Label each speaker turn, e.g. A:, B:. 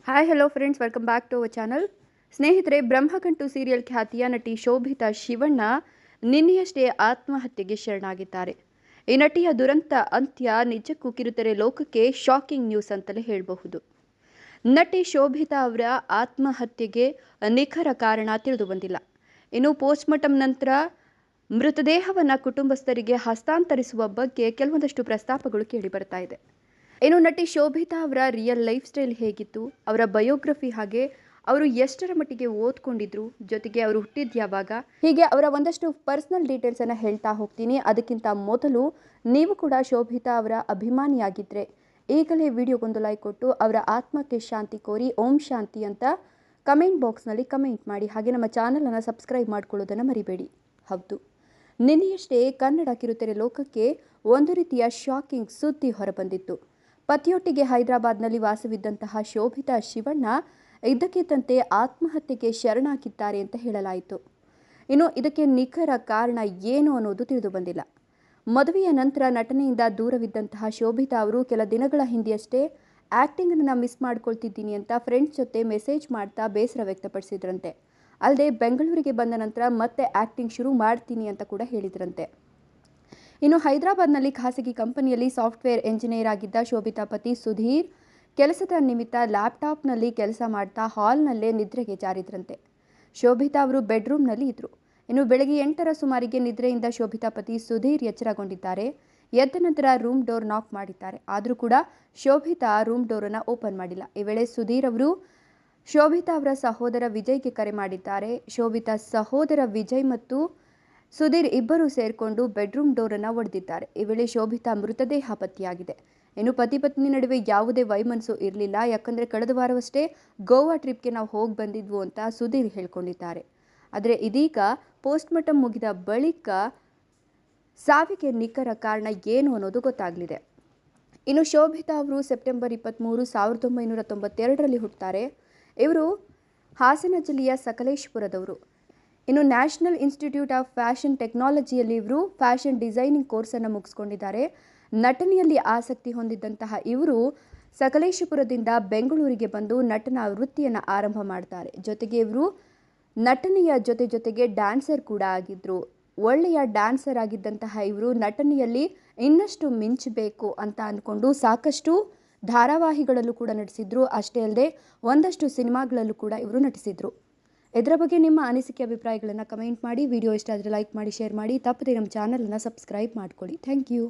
A: Hi hello friends, welcome back to our channel. ಸ್ನೇಹಿತರೆ, Brahmagantu serial ಖ್ಯಾತಿಯ ನಟಿ ಶೋಭಿತಾ ಶಿವಣ್ಣ ನಿನ್ನೆಯಷ್ಟೇ ಆತ್ಮಹತ್ಯೆಗೆ ಶರಣಾಗಿದ್ದಾರೆ. ಈ ನಟಿಯ ದುರಂತ ಅಂತ್ಯ ನಿಜಕ್ಕೂ ಕಿರುತೆರೆ ಲೋಕಕ್ಕೆ ಶಾಕಿಂಗ್ ನ್ಯೂಸ್ ಅಂತಲೇ ಹೇಳಬಹುದು. ನಟಿ ಶೋಭಿತಾ ಅವರ ಆತ್ಮಹತ್ಯೆಗೆ ನಿಖರ ಕಾರಣ ತಿಳಿದು ಬಂದಿಲ್ಲ. ಇನ್ನು ಪೋಸ್ಟ್ಮಾರ್ಟಂ ನಂತರ ಮೃತದೇಹವನ್ನು ಕುಟುಂಬಸ್ಥರಿಗೆ ಹಸ್ತಾಂತರಿಸುವ ಬಗ್ಗೆ ಕೆಲವೊಂದಷ್ಟು ಪ್ರಸ್ತಾಪಗಳು ಕೇಳಿ ಬರ್ತಾ ಇದೆ. ಇನ್ನು ನಟಿ ಶೋಭಿತಾ ಅವರ ರಿಯಲ್ ಲೈಫ್ ಸ್ಟೈಲ್ ಹೇಗಿತ್ತು, ಅವರ ಬಯೋಗ್ರಫಿ, ಹಾಗೆ ಅವರು ಎಷ್ಟರ ಮಟ್ಟಿಗೆ ಓದ್ಕೊಂಡಿದ್ರು, ಜೊತೆಗೆ ಅವರು ಹುಟ್ಟಿದ್ದು ಯಾವಾಗ, ಹೀಗೆ ಅವರ ಒಂದಷ್ಟು ಪರ್ಸನಲ್ ಡೀಟೇಲ್ಸನ್ನು ಹೇಳ್ತಾ ಹೋಗ್ತೀನಿ. ಅದಕ್ಕಿಂತ ಮೊದಲು ನೀವು ಕೂಡ ಶೋಭಿತಾ ಅವರ ಅಭಿಮಾನಿಯಾಗಿದ್ದರೆ ಈಗಲೇ ವಿಡಿಯೋಗೊಂದು ಲೈಕ್ ಕೊಟ್ಟು ಅವರ ಆತ್ಮಕ್ಕೆ ಶಾಂತಿ ಕೋರಿ ಓಂ ಶಾಂತಿ ಅಂತ ಕಮೆಂಟ್ ಬಾಕ್ಸ್ನಲ್ಲಿ ಕಮೆಂಟ್ ಮಾಡಿ. ಹಾಗೆ ನಮ್ಮ ಚಾನಲನ್ನು ಸಬ್ಸ್ಕ್ರೈಬ್ ಮಾಡ್ಕೊಳ್ಳೋದನ್ನು ಮರಿಬೇಡಿ. ಹೌದು, ನಿನ್ನೆಯಷ್ಟೇ ಕನ್ನಡ ಕಿರುತೆರೆ ಲೋಕಕ್ಕೆ ಒಂದು ರೀತಿಯ ಶಾಕಿಂಗ್ ಸುದ್ದಿ ಹೊರಬಂದಿತ್ತು. ಪತಿಯೊಟ್ಟಿಗೆ ಹೈದರಾಬಾದ್ನಲ್ಲಿ ವಾಸವಿದ್ದಂತಹ ಶೋಭಿತಾ ಶಿವಣ್ಣ ಇದ್ದಕ್ಕಿದ್ದಂತೆ ಆತ್ಮಹತ್ಯೆಗೆ ಶರಣಾಗಿದ್ದಾರೆ ಅಂತ ಹೇಳಲಾಯಿತು. ಇನ್ನು ಇದಕ್ಕೆ ನಿಖರ ಕಾರಣ ಏನು ಅನ್ನೋದು ತಿಳಿದು ಬಂದಿಲ್ಲ. ಮದುವೆಯ ನಂತರ ನಟನೆಯಿಂದ ದೂರವಿದ್ದಂತಹ ಶೋಭಿತಾ ಅವರು ಕೆಲ ದಿನಗಳ ಹಿಂದೆಯಷ್ಟೇ ಆ್ಯಕ್ಟಿಂಗನ್ನು ಮಿಸ್ ಮಾಡ್ಕೊಳ್ತಿದ್ದೀನಿ ಅಂತ ಫ್ರೆಂಡ್ಸ್ ಜೊತೆ ಮೆಸೇಜ್ ಮಾಡ್ತಾ ಬೇಸರ ವ್ಯಕ್ತಪಡಿಸಿದ್ರಂತೆ. ಅಲ್ಲದೆ ಬೆಂಗಳೂರಿಗೆ ಬಂದ ನಂತರ ಮತ್ತೆ ಆ್ಯಕ್ಟಿಂಗ್ ಶುರು ಮಾಡ್ತೀನಿ ಅಂತ ಕೂಡ ಹೇಳಿದ್ರಂತೆ. ಇನ್ನು ಹೈದರಾಬಾದ್ನಲ್ಲಿ ಖಾಸಗಿ ಕಂಪನಿಯಲ್ಲಿ ಸಾಫ್ಟ್ವೇರ್ ಎಂಜಿನಿಯರ್ ಆಗಿದ್ದ ಶೋಭಿತಾ ಪತಿ ಸುಧೀರ್ ಕೆಲಸದ ನಿಮಿತ್ತ ಲ್ಯಾಪ್ಟಾಪ್ನಲ್ಲಿ ಕೆಲಸ ಮಾಡ್ತಾ ಹಾಲ್ನಲ್ಲೇ ನಿದ್ರೆಗೆ ಜಾರಿದ್ರಂತೆ. ಶೋಭಿತಾ ಅವರು ಬೆಡ್ರೂಮ್ನಲ್ಲಿ ಇದ್ದರು. ಇನ್ನು ಬೆಳಗ್ಗೆ 8ರ ಸುಮಾರಿಗೆ ನಿದ್ರೆಯಿಂದ ಶೋಭಿತಾ ಪತಿ ಸುಧೀರ್ ಎಚ್ಚರಗೊಂಡಿದ್ದಾರೆ. ಎದ್ದ ನಂತರ ರೂಮ್ ಡೋರ್ ನಾಕ್ ಮಾಡಿದ್ದಾರೆ. ಆದರೂ ಕೂಡ ಶೋಭಿತಾ ರೂಮ್ ಡೋರನ್ನು ಓಪನ್ ಮಾಡಿಲ್ಲ. ಈ ವೇಳೆ ಸುಧೀರ್ ಅವರು ಶೋಭಿತಾ ಅವರ ಸಹೋದರ ವಿಜಯ್ಗೆ ಕರೆ ಮಾಡಿದ್ದಾರೆ. ಶೋಭಿತಾ ಸಹೋದರ ವಿಜಯ್ ಮತ್ತು ಸುಧೀರ್ ಇಬ್ಬರು ಸೇರಿಕೊಂಡು ಬೆಡ್ರೂಮ್ ಡೋರನ್ನು ಒಡೆದಿದ್ದಾರೆ. ಈ ವೇಳೆ ಶೋಭಿತಾ ಮೃತದೇಹ ಪತ್ತೆಯಾಗಿದೆ. ಇನ್ನು ಪತಿ ಪತ್ನಿ ನಡುವೆ ಯಾವುದೇ ವೈಮನಸ್ಸು ಇರಲಿಲ್ಲ. ಯಾಕಂದರೆ ಕಳೆದ ವಾರವಷ್ಟೇ ಗೋವಾ ಟ್ರಿಪ್ಗೆ ನಾವು ಹೋಗಿ ಬಂದಿದ್ವು ಅಂತ ಸುಧೀರ್ ಹೇಳ್ಕೊಂಡಿದ್ದಾರೆ. ಆದರೆ ಇದೀಗ ಪೋಸ್ಟ್ಮಾರ್ಟಂ ಮುಗಿದ ಬಳಿಕ ಸಾವಿಗೆ ನಿಖರ ಕಾರಣ ಏನು ಅನ್ನೋದು ಗೊತ್ತಾಗಲಿದೆ. ಇನ್ನು ಶೋಭಿತಾ ಅವರು ಸೆಪ್ಟೆಂಬರ್ 23, 1992ರಲ್ಲಿ ಹುಟ್ಟುತ್ತಾರೆ. ಇವರು ಹಾಸನ ಜಿಲ್ಲೆಯ ಸಕಲೇಶಪುರದವರು. ಇನ್ನು ನ್ಯಾಷನಲ್ ಇನ್ಸ್ಟಿಟ್ಯೂಟ್ ಆಫ್ ಫ್ಯಾಷನ್ ಟೆಕ್ನಾಲಜಿಯಲ್ಲಿ ಇವರು ಫ್ಯಾಷನ್ ಡಿಸೈನಿಂಗ್ ಕೋರ್ಸನ್ನು ಮುಗಿಸ್ಕೊಂಡಿದ್ದಾರೆ. ನಟನೆಯಲ್ಲಿ ಆಸಕ್ತಿ ಹೊಂದಿದ್ದಂತಹ ಇವರು ಸಕಲೇಶಪುರದಿಂದ ಬೆಂಗಳೂರಿಗೆ ಬಂದು ನಟನಾ ವೃತ್ತಿಯನ್ನು ಆರಂಭ ಮಾಡ್ತಾರೆ. ಜೊತೆಗೆ ಇವರು ನಟನೆಯ ಜೊತೆಗೆ ಡ್ಯಾನ್ಸರ್ ಕೂಡ ಆಗಿದ್ದರು. ಒಳ್ಳೆಯ ಡ್ಯಾನ್ಸರ್ ಆಗಿದ್ದಂತಹ ಇವರು ನಟನೆಯಲ್ಲಿ ಇನ್ನಷ್ಟು ಮಿಂಚಬೇಕು ಅಂತ ಅಂದ್ಕೊಂಡು ಸಾಕಷ್ಟು ಧಾರಾವಾಹಿಗಳಲ್ಲೂ ಕೂಡ ನಟಿಸಿದ್ರು. ಅಷ್ಟೇ ಅಲ್ಲದೆ ಒಂದಷ್ಟು ಸಿನಿಮಾಗಳಲ್ಲೂ ಕೂಡ ಇವರು ನಟಿಸಿದರು. ಇದರ ಬಗ್ಗೆ ನಿಮ್ಮ ಅನಿಸಿಕೆ ಅಭಿಪ್ರಾಯಗಳನ್ನು ಕಮೆಂಟ್ ಮಾಡಿ. ವಿಡಿಯೋ ಇಷ್ಟ ಆದರೆ ಲೈಕ್ ಮಾಡಿ, ಶೇರ್ ಮಾಡಿ. ತಪ್ಪದೆ ನಮ್ಮ ಚಾನಲನ್ನು ಸಬ್ಸ್ಕ್ರೈಬ್ ಮಾಡ್ಕೊಳ್ಳಿ. Thank you.